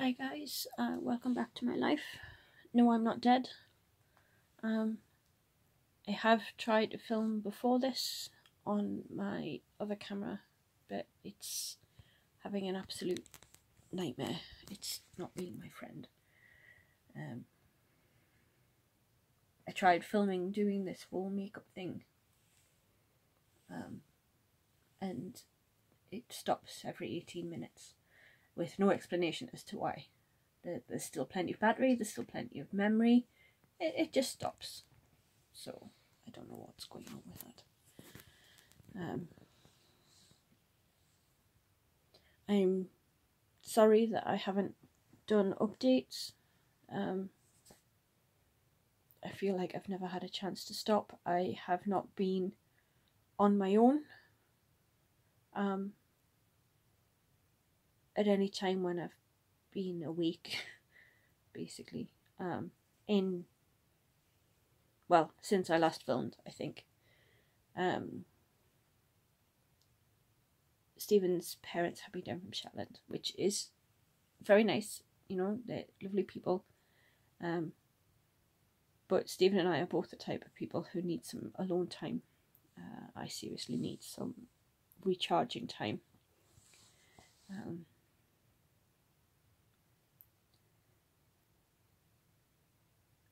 Hi guys, welcome back to my life. No, I'm not dead. I have tried to film before this on my other camera, but it's having an absolute nightmare. It's not being my friend. I tried filming doing this whole makeup thing, and it stops every 18 minutes with no explanation as to why. There's still plenty of battery, there's still plenty of memory, it just stops. So I don't know what's going on with that. I'm sorry that I haven't done updates. I feel like I've never had a chance to stop. I have not been on my own at any time when I've been awake, basically. Well, since I last filmed, I think. Stephen's parents have been down from Shetland, which is very nice, you know, they're lovely people. But Stephen and I are both the type of people who need some alone time. I seriously need some recharging time.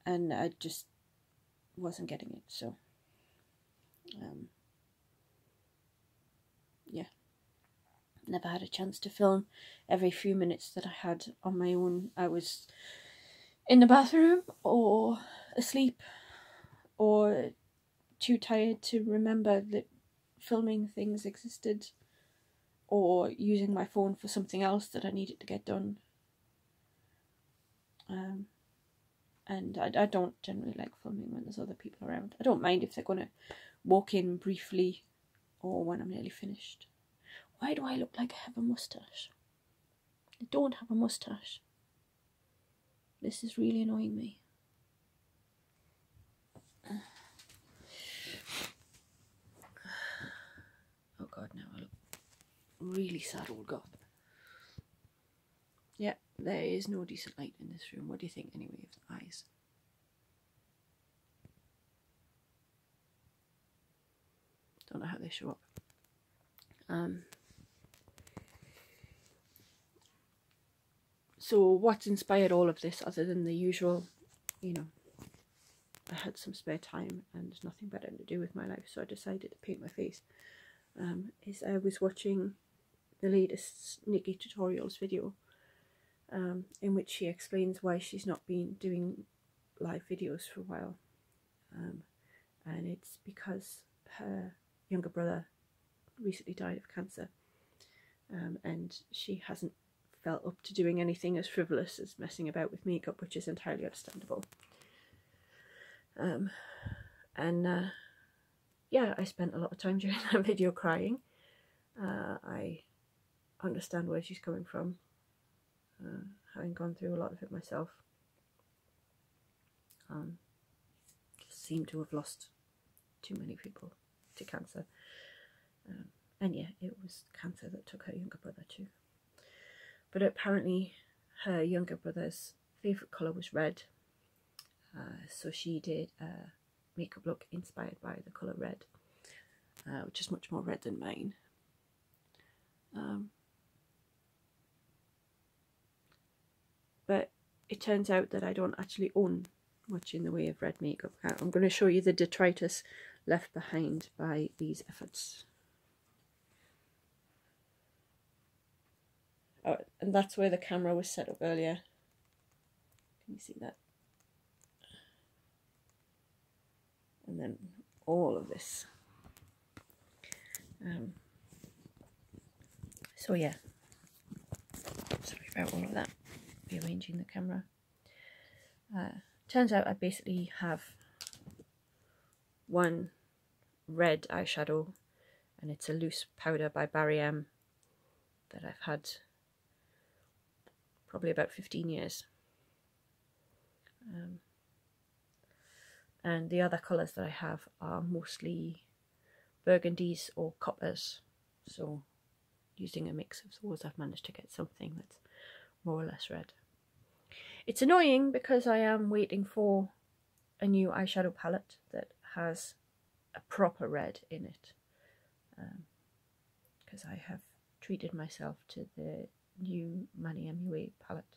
And I just wasn't getting it, so yeah, never had a chance to film. Every few minutes that I had on my own, I was in the bathroom or asleep or too tired to remember that filming things existed, or using my phone for something else that I needed to get done. And I don't generally like filming when there's other people around. I don't mind if they're going to walk in briefly or when I'm nearly finished. Why do I look like I have a moustache? I don't have a moustache. This is really annoying me. Oh god, now I look really sad old goth. Yeah, there is no decent light in this room. What do you think anyway of the eyes? Don't know how they show up. So what's inspired all of this, other than the usual, you know, I had some spare time and there's nothing better to do with my life, so I decided to paint my face, is I was watching the latest NikkiTutorials video, in which she explains why she's not been doing live videos for a while, and it's because her younger brother recently died of cancer, and she hasn't felt up to doing anything as frivolous as messing about with makeup, which is entirely understandable. Yeah, I spent a lot of time during that video crying. I understand where she's coming from, having gone through a lot of it myself. Just seem to have lost too many people to cancer. And yeah, it was cancer that took her younger brother too. But apparently her younger brother's favourite colour was red. So she did a makeup look inspired by the colour red, which is much more red than mine. But it turns out that I don't actually own much in the way of red makeup. I'm going to show you the detritus left behind by these efforts. Oh, and that's where the camera was set up earlier. Can you see that? And then all of this. So yeah, sorry about all of that. Rearranging the camera. Turns out I basically have one red eyeshadow, and it's a loose powder by Barry M that I've had probably about 15 years. And the other colours that I have are mostly burgundies or coppers, so using a mix of those I've managed to get something that's more or less red. It's annoying because I am waiting for a new eyeshadow palette that has a proper red in it, because I have treated myself to the new Mani MUA palette.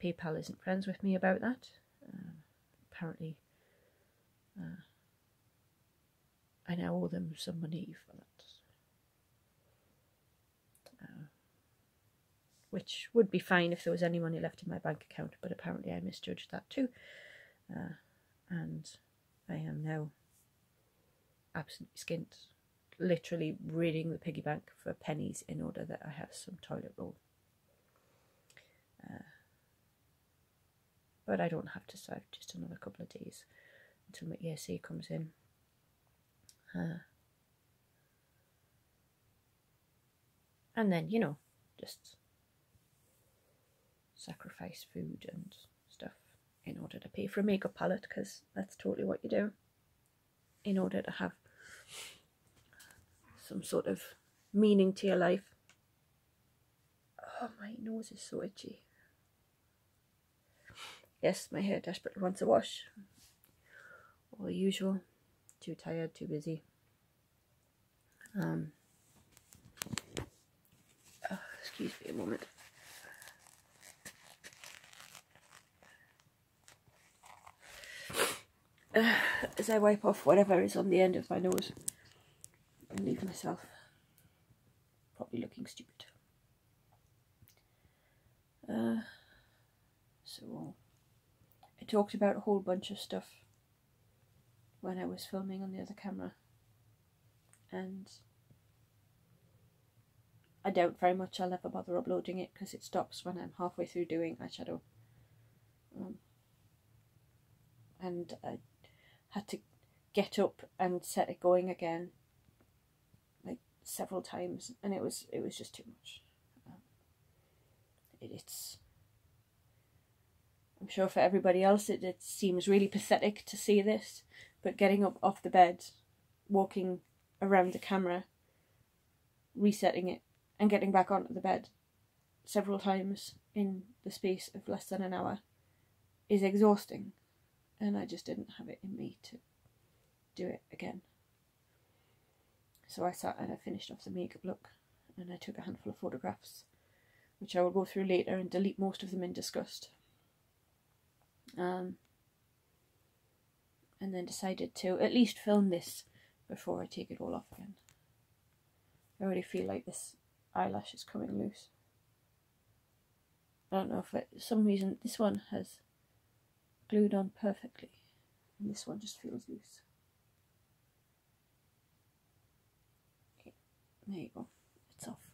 PayPal isn't friends with me about that. Apparently I now owe them some money for that, which would be fine if there was any money left in my bank account, but apparently I misjudged that too, and I am now absolutely skint, literally raiding the piggy bank for pennies in order that I have some toilet roll. But I don't have to serve just another couple of days until my ESA comes in. And then, you know, just sacrifice food and stuff in order to pay for a makeup palette, because that's totally what you do in order to have some sort of meaning to your life. Oh, my nose is so itchy. Yes, my hair desperately wants a wash. All the usual. Too tired, too busy. Excuse me a moment. As I wipe off whatever is on the end of my nose and leave myself probably looking stupid. So I talked about a whole bunch of stuff when I was filming on the other camera, and I doubt very much I'll ever bother uploading it because it stops when I'm halfway through doing eyeshadow. And I had to get up and set it going again like several times, and it was just too much. I'm sure for everybody else it seems really pathetic to see this, but getting up off the bed, walking around the camera, resetting it, and getting back onto the bed several times in the space of less than an hour is exhausting, and I just didn't have it in me to do it again. So I sat and I finished off the makeup look, and I took a handful of photographs, which I will go through later and delete most of them in disgust. And then decided to at least film this before I take it all off again. I already feel like this eyelash is coming loose. I don't know if for some reason this one has glued on perfectly and this one just feels loose. Okay, there you go, it's off.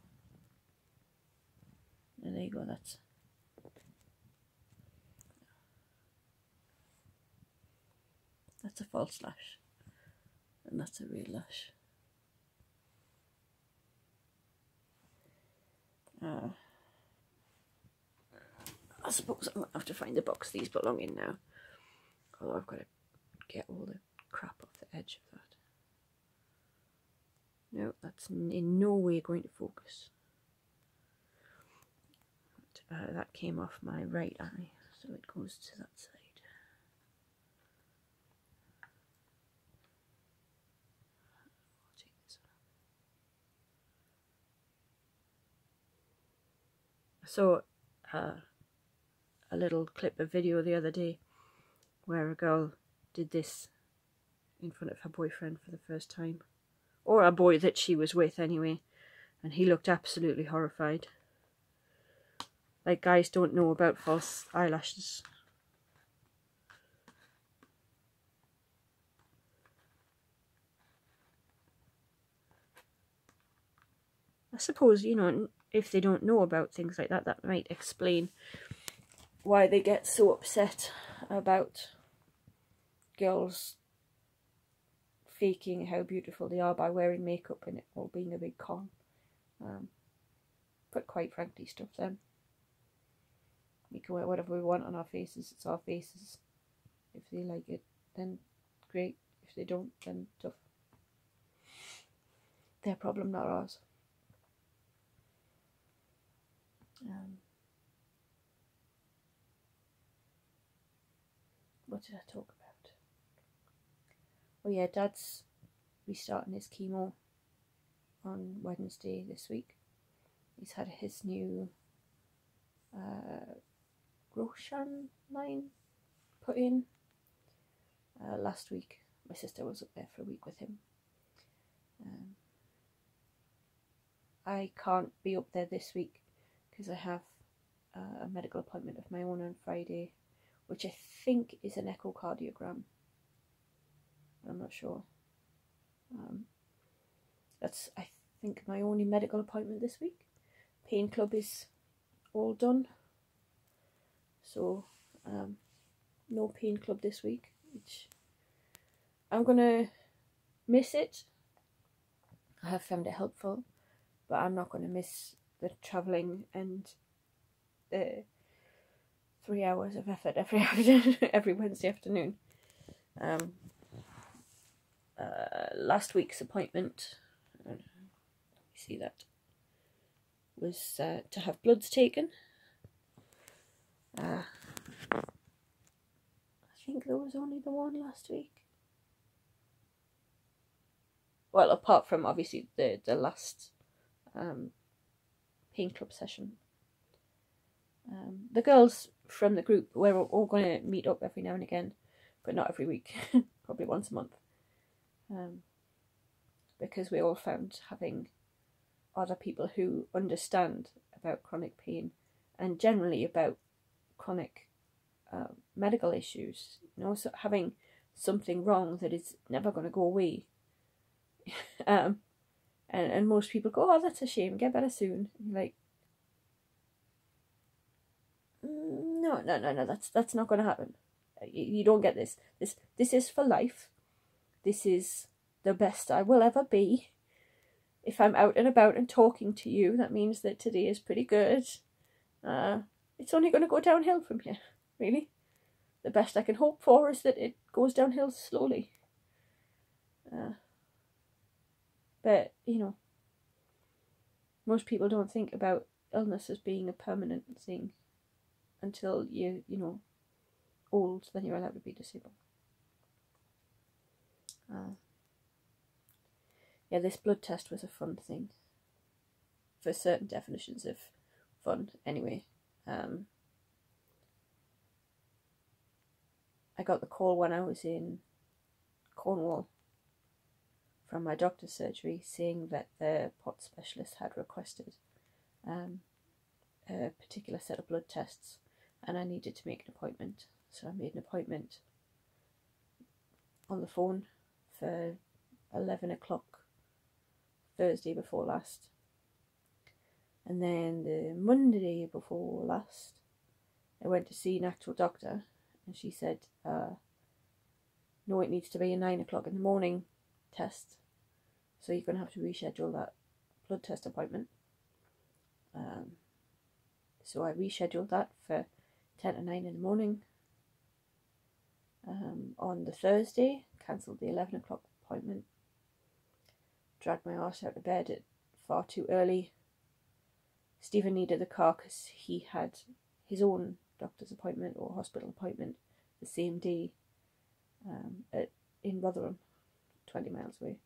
And there you go, that's a false lash, and that's a real lash. I suppose I'm going to have to find the box these belong in now, although I've got to get all the crap off the edge of that. No, that's in no way going to focus. But, that came off my right eye, so it goes to that side. I saw a little clip of video the other day where a girl did this in front of her boyfriend for the first time, or a boy that she was with anyway, and he looked absolutely horrified. Like, guys don't know about false eyelashes. I suppose, you know, if they don't know about things like that, that might explain why they get so upset about girls faking how beautiful they are by wearing makeup and it all being a big con. But quite frankly, stuff them. We can wear whatever we want on our faces, it's our faces. If they like it, then great. If they don't, then tough. Their problem, not ours. what did I talk about? Oh yeah, Dad's restarting his chemo on Wednesday this week. He's had his new Roshan line put in last week. My sister was up there for a week with him. I can't be up there this week because I have a medical appointment of my own on Friday, which I think is an echocardiogram. I'm not sure. That's, I think, my only medical appointment this week. Pain club is all done, so no pain club this week, which I'm gonna miss it. I have found it helpful, but I'm not going to miss the travelling and the 3 hours of effort every Wednesday afternoon. Last week's appointment, let me see that, was to have bloods taken. I think there was only the one last week. Well, apart from obviously the last pain club session. The girls from the group, we're all going to meet up every now and again, but not every week, probably once a month. Because we all found having other people who understand about chronic pain and generally about chronic medical issues, you know, so having something wrong that is never going to go away. And most people go, oh, that's a shame, get better soon. And like, no, that's not going to happen. You don't get this. This is for life. This is the best I will ever be. If I'm out and about and talking to you, that means that today is pretty good. It's only going to go downhill from here, really. The best I can hope for is that it goes downhill slowly. But, you know, most people don't think about illness as being a permanent thing until you know, old, then you're allowed to be disabled. Yeah, this blood test was a fun thing. For certain definitions of fun, anyway. I got the call when I was in Cornwall from my doctor's surgery saying that the pot specialist had requested a particular set of blood tests and I needed to make an appointment. So I made an appointment on the phone for 11 o'clock Thursday before last. And then the Monday before last, I went to see an actual doctor and she said, no, it needs to be a 9 o'clock in the morning test. So you're going to have to reschedule that blood test appointment. So I rescheduled that for 10 to 9 in the morning. On the Thursday, cancelled the 11 o'clock appointment. Dragged my arse out of bed at far too early. Stephen needed the car because he had his own doctor's appointment or hospital appointment the same day in Rotherham, 20 miles away.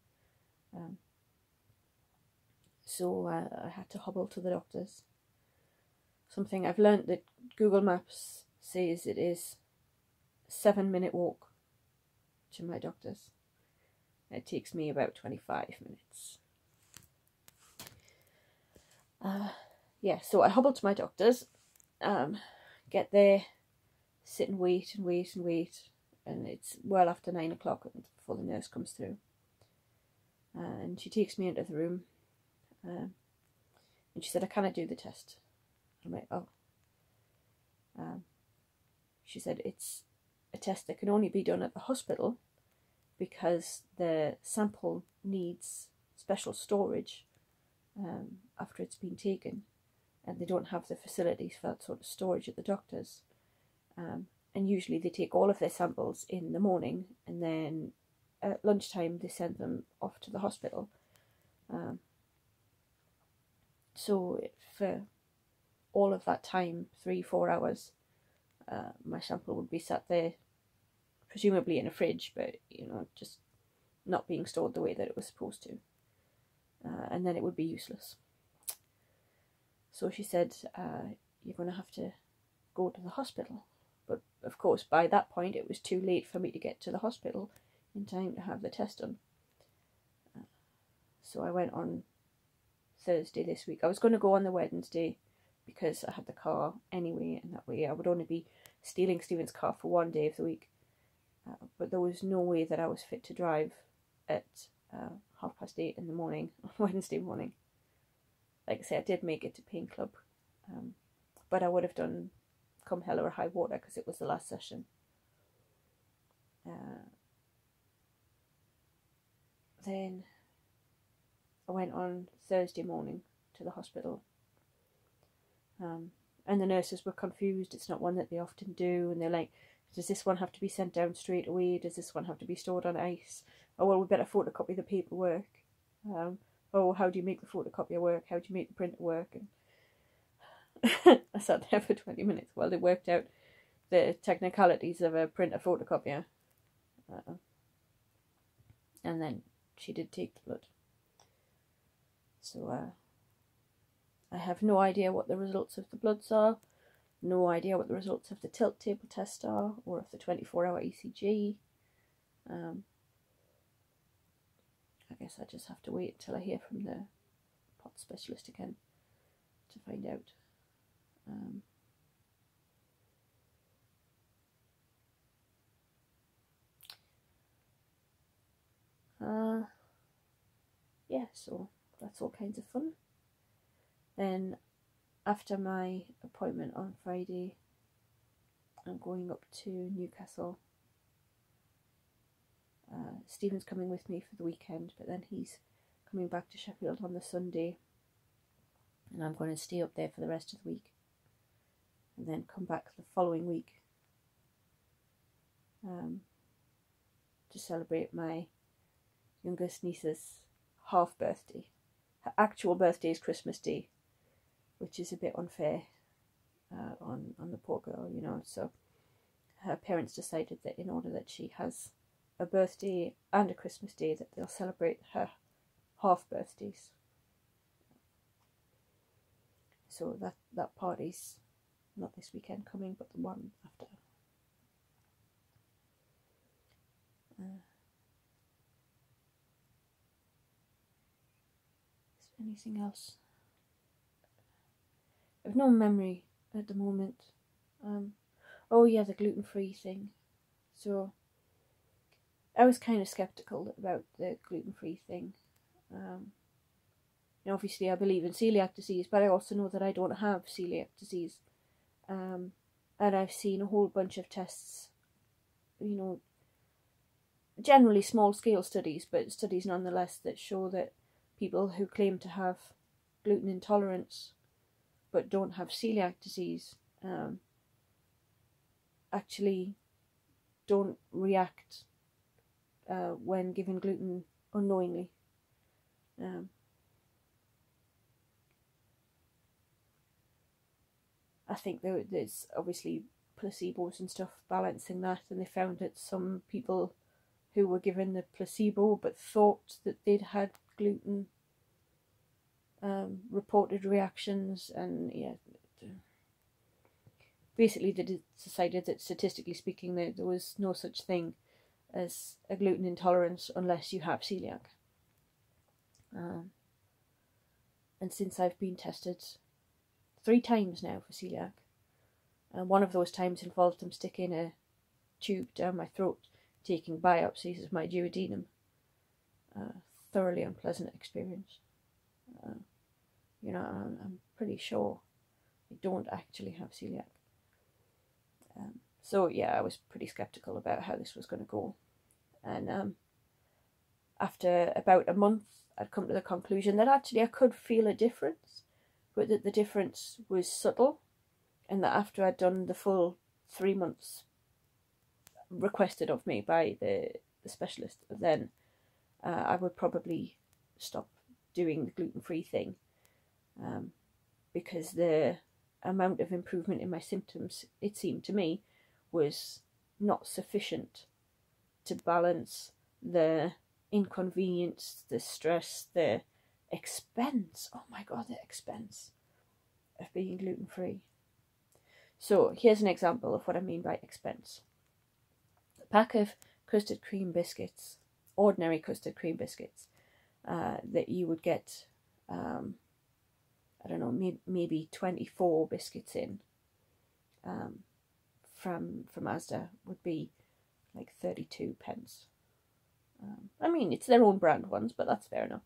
So I had to hobble to the doctor's. Something I've learnt that Google Maps says it is a 7-minute walk to my doctor's. It takes me about 25 minutes. Yeah, so I hobbled to my doctor's, get there, sit and wait, and it's well after 9 o'clock before the nurse comes through. And she takes me into the room, and she said, I cannot do the test. I'm like, oh. She said, it's a test that can only be done at the hospital because the sample needs special storage after it's been taken, and they don't have the facilities for that sort of storage at the doctor's. And usually they take all of their samples in the morning, and then at lunchtime they send them off to the hospital. So for all of that time, 3-4 hours, my sample would be sat there presumably in a fridge, but, you know, just not being stored the way that it was supposed to. And then it would be useless. So she said, you're going to have to go to the hospital. But of course, by that point, it was too late for me to get to the hospital in time to have the test done. So I went on Thursday this week. I was going to go on the Wednesday because I had the car anyway, and that way I would only be stealing Stephen's car for one day of the week. But there was no way that I was fit to drive at 8:30 in the morning on Wednesday morning. Like I say, I did make it to Pain Club, but I would have done come hell or high water because it was the last session. Then I went on Thursday morning to the hospital, and the nurses were confused. It's not one that they often do, and they're like, does this one have to be sent down straight away? Does this one have to be stored on ice? Oh, well, we better photocopy the paperwork. Oh, how do you make the photocopier work? How do you make the printer work? And I sat there for 20 minutes while they worked out the technicalities of a printer photocopier. And then she did take the blood. So I have no idea what the results of the bloods are, no idea what the results of the tilt table test are, or of the 24-hour ECG. I guess I just have to wait until I hear from the pot specialist again to find out. Yeah, so that's all kinds of fun. Then after my appointment on Friday, I'm going up to Newcastle. Stephen's coming with me for the weekend, but then he's coming back to Sheffield on the Sunday, and I'm going to stay up there for the rest of the week, and then come back the following week to celebrate my youngest niece's half birthday. Her actual birthday is Christmas Day, which is a bit unfair on the poor girl, you know. So her parents decided that in order that she has a birthday and a Christmas Day, that they'll celebrate her half birthdays. So that party's not this weekend coming, but the one after. Is there anything else? I have no memory at the moment. Oh yeah, the gluten-free thing. So I was kind of skeptical about the gluten-free thing. Obviously I believe in celiac disease, but I also know that I don't have celiac disease. And I've seen a whole bunch of tests, you know, generally small-scale studies, but studies nonetheless, that show that people who claim to have gluten intolerance but don't have celiac disease actually don't react when given gluten unknowingly. I think there's obviously placebos and stuff balancing that, and they found that some people who were given the placebo but thought that they'd had gluten reported reactions, and yeah, basically they decided that statistically speaking there was no such thing as a gluten intolerance unless you have celiac. And since I've been tested 3 times now for celiac, and one of those times involved them sticking a tube down my throat, taking biopsies of my duodenum. Thoroughly unpleasant experience. You know, I'm pretty sure I don't actually have celiac. So yeah, I was pretty skeptical about how this was going to go. And after about a month, I'd come to the conclusion that actually I could feel a difference, but that the difference was subtle, and that after I'd done the full 3 months requested of me by the specialist, then I would probably stop doing the gluten-free thing, because the amount of improvement in my symptoms, it seemed to me, was not sufficient to balance the inconvenience, the stress, the expense. Oh my god, the expense of being gluten-free. So here's an example of what I mean by expense. A pack of custard cream biscuits, ordinary custard cream biscuits, that you would get, I don't know, maybe 24 biscuits in, from Asda, would be like 32 pence. I mean, it's their own brand ones, but that's fair enough.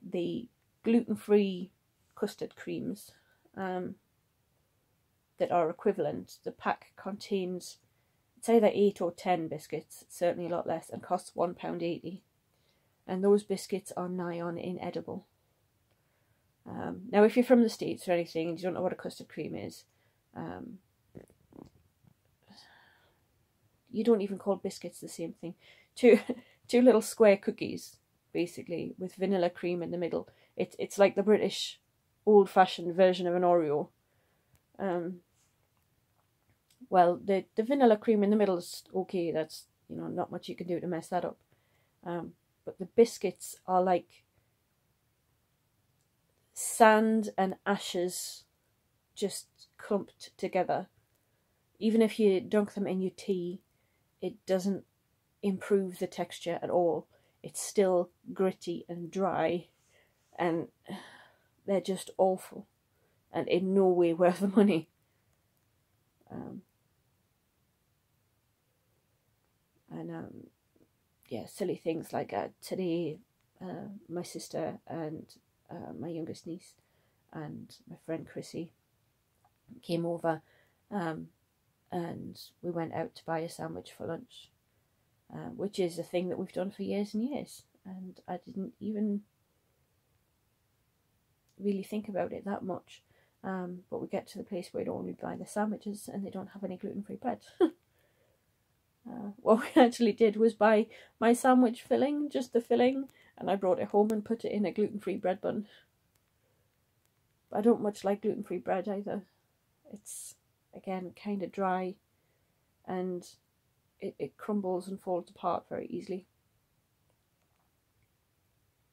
The gluten-free custard creams that are equivalent, the pack contains, it's either 8 or 10 biscuits, it's certainly a lot less, and costs £1.80. And those biscuits are nigh on inedible. Now, if you're from the States or anything and you don't know what a custard cream is, you don't even call biscuits the same thing. Two little square cookies, basically, with vanilla cream in the middle. It's like the British old-fashioned version of an Oreo. Well, the vanilla cream in the middle is okay. That's, you know, not much you can do to mess that up. But the biscuits are like sand and ashes just clumped together. Even if you dunk them in your tea, it doesn't improve the texture at all. It's still gritty and dry, and they're just awful, and in no way worth the money. Yeah, silly things like today, my sister and my youngest niece and my friend Chrissy came over, and we went out to buy a sandwich for lunch, which is a thing that we've done for years and years, and I didn't even really think about it that much. But we get to the place where we don't only buy the sandwiches and they don't have any gluten-free bread. What we actually did was buy my sandwich filling, just the filling, and I brought it home and put it in a gluten-free bread bun. But I don't much like gluten-free bread either. It's, again, kind of dry, and it crumbles and falls apart very easily.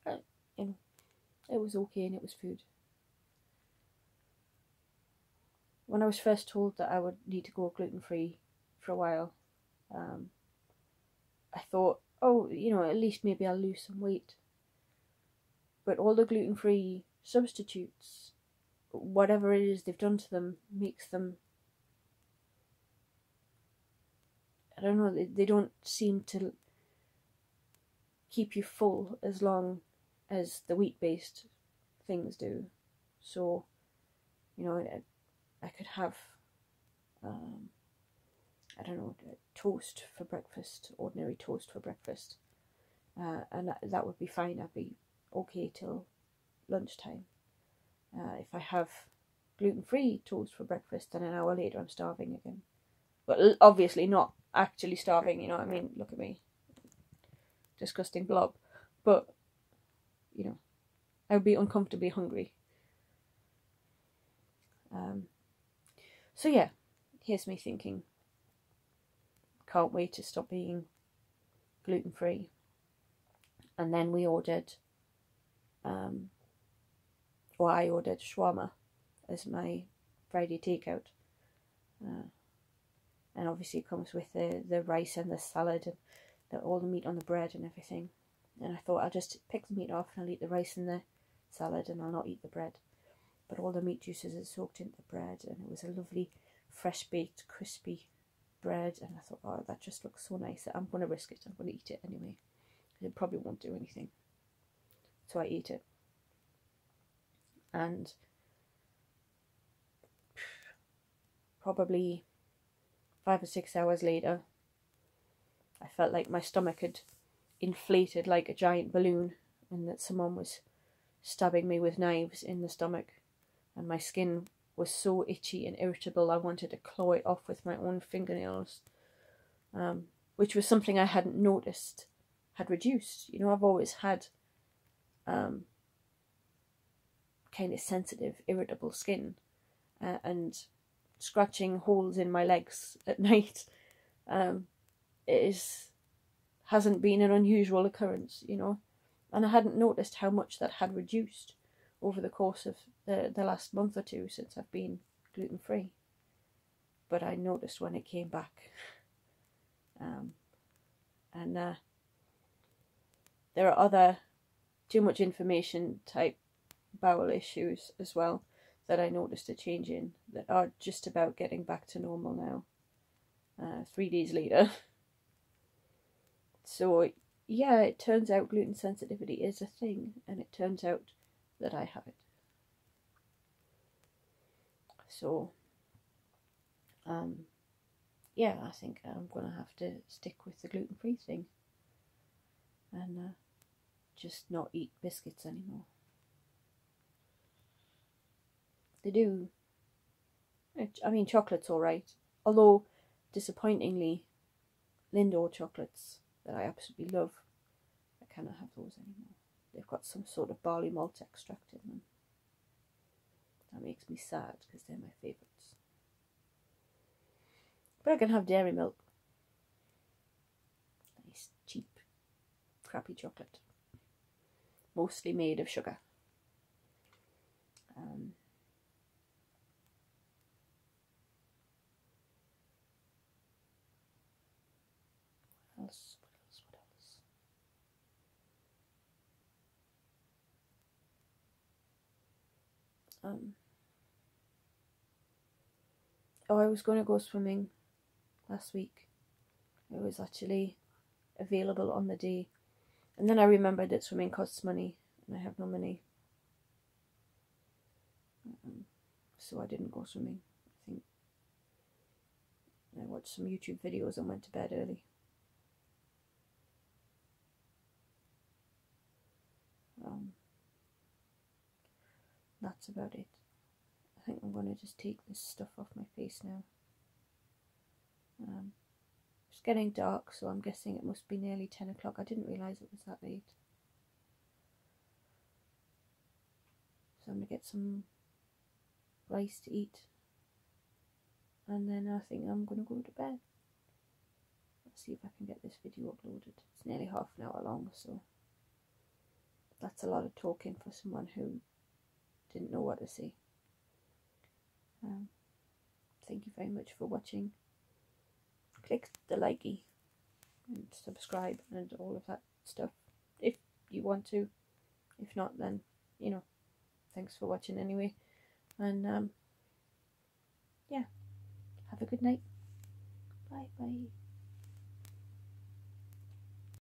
But, you know, it was okay and it was food. When I was first told that I would need to go gluten-free for a while, I thought, oh, you know, at least maybe I'll lose some weight. But all the gluten-free substitutes, whatever it is they've done to them, makes them, I don't know, they don't seem to keep you full as long as the wheat-based things do. So, you know, I could have, I don't know, toast for breakfast, ordinary toast for breakfast, and that would be fine. I'd be okay till lunchtime. If I have gluten-free toast for breakfast, then an hour later I'm starving again. But obviously not actually starving, you know what I mean? Look at me. Disgusting blob. But, you know, I would be uncomfortably hungry. So yeah, here's me thinking, can't wait to stop being gluten-free. And then we ordered, I ordered shawarma as my Friday takeout. And obviously it comes with the rice and the salad and all the meat on the bread and everything. And I thought I'll just pick the meat off and I'll eat the rice and the salad and I'll not eat the bread. But all the meat juices had soaked into the bread, and it was a lovely, fresh-baked, crispy bread. And I thought, oh, that just looks so nice. I'm going to risk it. I'm going to eat it anyway. It probably won't do anything. So I ate it. And probably 5 or 6 hours later, I felt like my stomach had inflated like a giant balloon, and that someone was stabbing me with knives in the stomach. And my skin was so itchy and irritable, I wanted to claw it off with my own fingernails, which was something I hadn't noticed had reduced. You know, I've always had kind of sensitive, irritable skin, and scratching holes in my legs at night hasn't been an unusual occurrence, you know, and I hadn't noticed how much that had reduced over the course of the last month or two since I've been gluten-free. But I noticed when it came back. There are other too much information type bowel issues as well that I noticed a change in, that are just about getting back to normal now, 3 days later. So yeah, it turns out gluten sensitivity is a thing, and it turns out that I have it. So yeah, I think I'm going to have to stick with the gluten-free thing and just not eat biscuits anymore. They do, I mean, chocolate's alright, although disappointingly Lindor chocolates that I absolutely love, I cannot have those anymore. They've got some sort of barley malt extract in them. That makes me sad because they're my favourites. But I can have dairy milk. Nice, cheap, crappy chocolate. Mostly made of sugar. What else? Oh, I was going to go swimming last week. It was actually available on the day, and then I remembered that swimming costs money and I have no money, so I didn't go swimming. I think I watched some YouTube videos and went to bed early. That's about it. I think I'm going to just take this stuff off my face now. It's getting dark, so I'm guessing it must be nearly 10 o'clock. I didn't realise it was that late. So I'm going to get some rice to eat, and then I think I'm going to go to bed. Let's see if I can get this video uploaded. It's nearly half an hour long, so that's a lot of talking for someone who didn't know what to say. Thank you very much for watching. Click the likey and subscribe and all of that stuff if you want to. If not, then, you know, thanks for watching anyway. And yeah, have a good night. Bye bye.